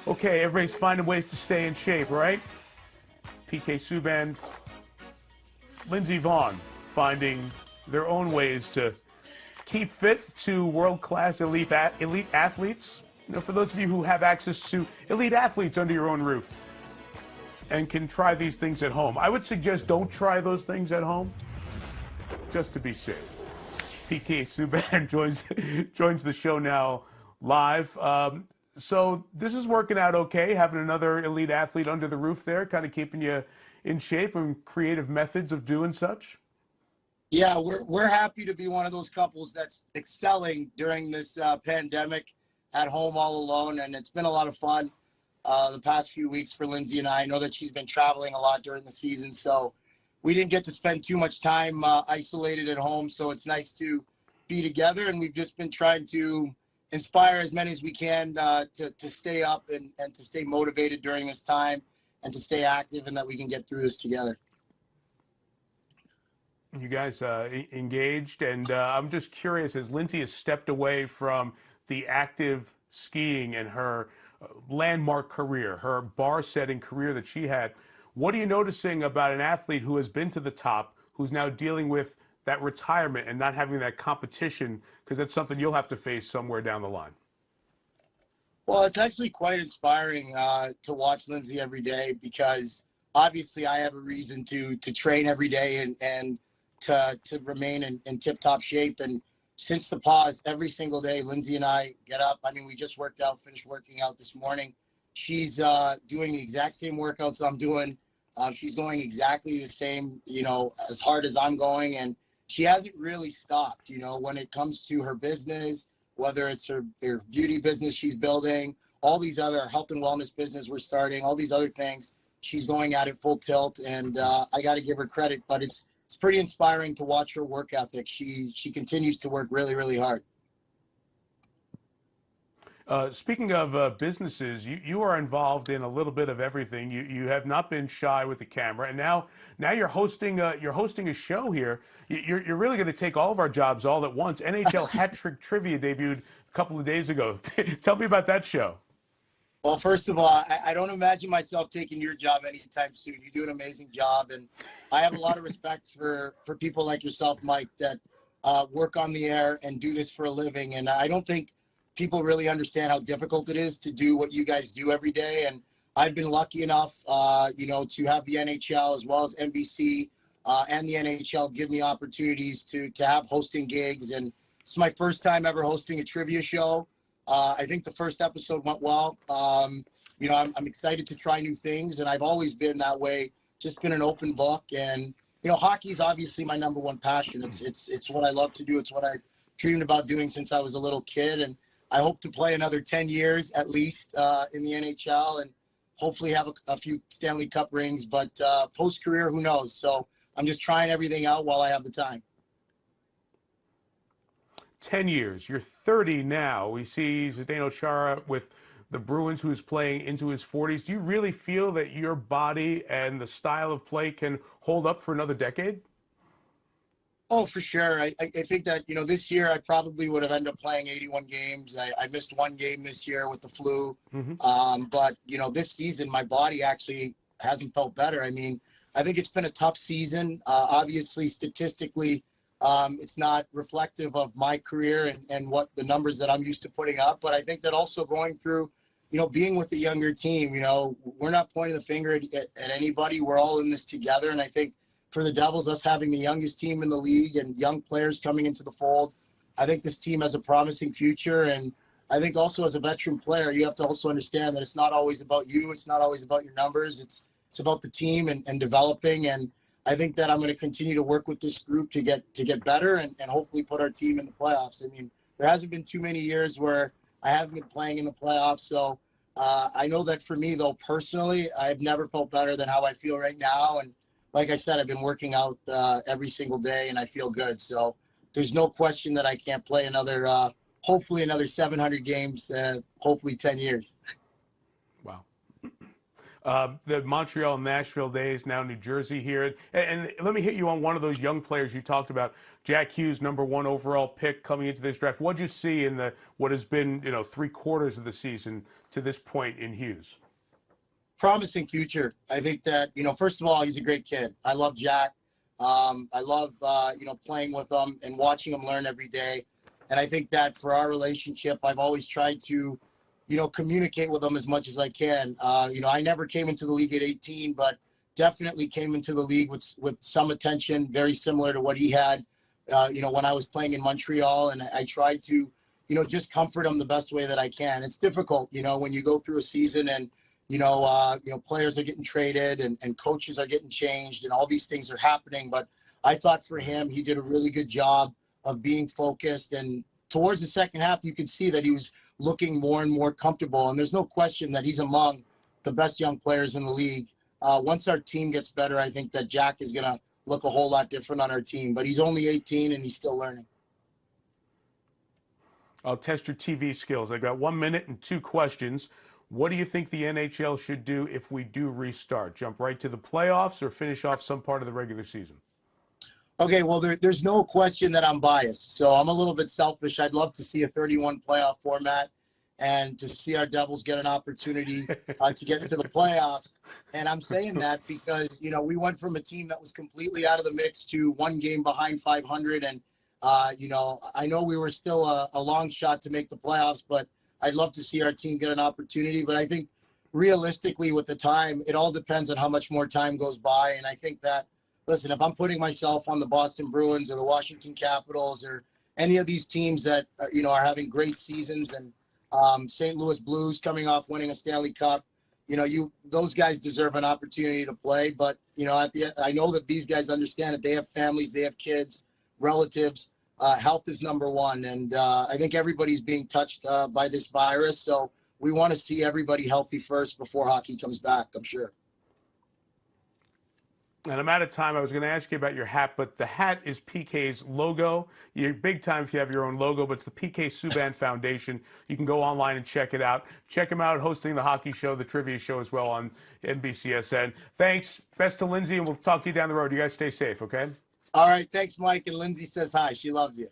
Okay, everybody's finding ways to stay in shape, right? PK Subban, Lindsey Vonn finding their own ways to keep fit to world-class elite athletes. You know, for those of you who have access to elite athletes under your own roof and can try these things at home, I would suggest don't try those things at home, just to be safe. PK Subban joins the show now live. So this is working out okay, having another elite athlete under the roof there, kind of keeping you in shape and creative methods of doing such? Yeah, we're happy to be one of those couples that's excelling during this pandemic at home all alone, and it's been a lot of fun the past few weeks for Lindsey and I. I know that she's been traveling a lot during the season, so we didn't get to spend too much time isolated at home, so it's nice to be together, and we've just been trying to inspire as many as we can to stay up and to stay motivated during this time and to stay active, and that we can get through this together. You guys engaged, and I'm just curious, as Lindsey has stepped away from the active skiing and her landmark career, her bar-setting career that she had, what are you noticing about an athlete who has been to the top, who's now dealing with that retirement and not having that competition, because that's something you'll have to face somewhere down the line? Well, it's actually quite inspiring to watch Lindsey every day, because obviously I have a reason to train every day and to remain in tip-top shape. And since the pause, every single day, Lindsey and I get up. I mean, we just finished working out this morning. She's doing the exact same workouts I'm doing. She's going exactly the same, as hard as I'm going. And she hasn't really stopped, when it comes to her business, whether it's her beauty business she's building, all these other health and wellness business we're starting, all these other things, she's going at it full tilt. And I got to give her credit, but it's pretty inspiring to watch her work ethic. She continues to work really, really hard. Speaking of businesses, you are involved in a little bit of everything. You have not been shy with the camera, and now you're hosting a show here. You're really going to take all of our jobs all at once. NHL Hat Trick Trivia debuted a couple of days ago. Tell me about that show. Well, first of all, I don't imagine myself taking your job anytime soon. You do an amazing job, and I have a lot of respect for people like yourself, Mike, that work on the air and do this for a living. And I don't think people really understand how difficult it is to do what you guys do every day. And I've been lucky enough, to have the NHL as well as NBC and the NHL give me opportunities to have hosting gigs. And it's my first time ever hosting a trivia show. I think the first episode went well. I'm excited to try new things, and I've always been that way, just been an open book. And, hockey is obviously my number one passion. It's what I love to do. It's what I've dreamed about doing since I was a little kid. And I hope to play another 10 years at least in the NHL, and hopefully have a few Stanley Cup rings. But post-career, who knows? So I'm just trying everything out while I have the time. 10 years. You're 30 now. We see Zdeno Chara with the Bruins, who's playing into his 40s. Do you really feel that your body and the style of play can hold up for another decade? Oh, for sure. I think that, this year I probably would have ended up playing 81 games. I missed one game this year with the flu. But, this season, my body actually hasn't felt better. I mean, I think it's been a tough season. Obviously, statistically, it's not reflective of my career and what the numbers that I'm used to putting up. But I think that also going through, being with the younger team, we're not pointing the finger at anybody. We're all in this together. And I think for the Devils, us having the youngest team in the league and young players coming into the fold, I think this team has a promising future. And I think also as a veteran player, you have to also understand that it's not always about you. It's not always about your numbers. It's about the team and developing. And I think that I'm going to continue to work with this group to get better and hopefully put our team in the playoffs. I mean, there hasn't been too many years where I haven't been playing in the playoffs. So I know that for me, though, personally, I've never felt better than how I feel right now. And like I said, I've been working out every single day, and I feel good. So there's no question that I can't play hopefully another 700 games, hopefully 10 years. Wow. The Montreal and Nashville days, now New Jersey here. And let me hit you on one of those young players you talked about, Jack Hughes, #1 overall pick coming into this draft. What'd you see in what has been 3/4 of the season to this point in Hughes? Promising future. I think that, first of all, he's a great kid. I love Jack. I love, playing with him and watching him learn every day. And I think that for our relationship, I've always tried to, communicate with him as much as I can. I never came into the league at 18, but definitely came into the league with some attention, very similar to what he had, when I was playing in Montreal. And I tried to, just comfort him the best way that I can. It's difficult, when you go through a season and, players are getting traded and coaches are getting changed and all these things are happening. But I thought for him, he did a really good job of being focused. And towards the second half, you could see that he was looking more and more comfortable. And there's no question that he's among the best young players in the league. Once our team gets better, I think that Jack is going to look a whole lot different on our team. But he's only 18 and he's still learning. I'll test your TV skills. I got 1 minute and 2 questions. What do you think the NHL should do if we do restart? Jump right to the playoffs or finish off some part of the regular season? Okay, well, there's no question that I'm biased. So I'm a little bit selfish. I'd love to see a 31 playoff format and to see our Devils get an opportunity to get into the playoffs. And I'm saying that because, we went from a team that was completely out of the mix to 1 game behind 500. And, I know we were still a long shot to make the playoffs, but I'd love to see our team get an opportunity. But I think realistically with the time, it all depends on how much more time goes by. And I think that, listen, if I'm putting myself on the Boston Bruins or the Washington Capitals or any of these teams that, are having great seasons, and St. Louis Blues coming off winning a Stanley Cup, those guys deserve an opportunity to play. But, I know that these guys understand that they have families, they have kids, relatives. Health is number one. And I think everybody's being touched by this virus. So we want to see everybody healthy first before hockey comes back, I'm sure. And I'm out of time. I was going to ask you about your hat, but the hat is PK's logo. You're big time if you have your own logo, but it's the PK Subban Foundation. You can go online and check it out. Check him out hosting the hockey show, the trivia show as well on NBCSN. Thanks. Best to Lindsey, and we'll talk to you down the road. You guys stay safe, okay? All right. Thanks, Mike. And Lindsey says hi. She loves you.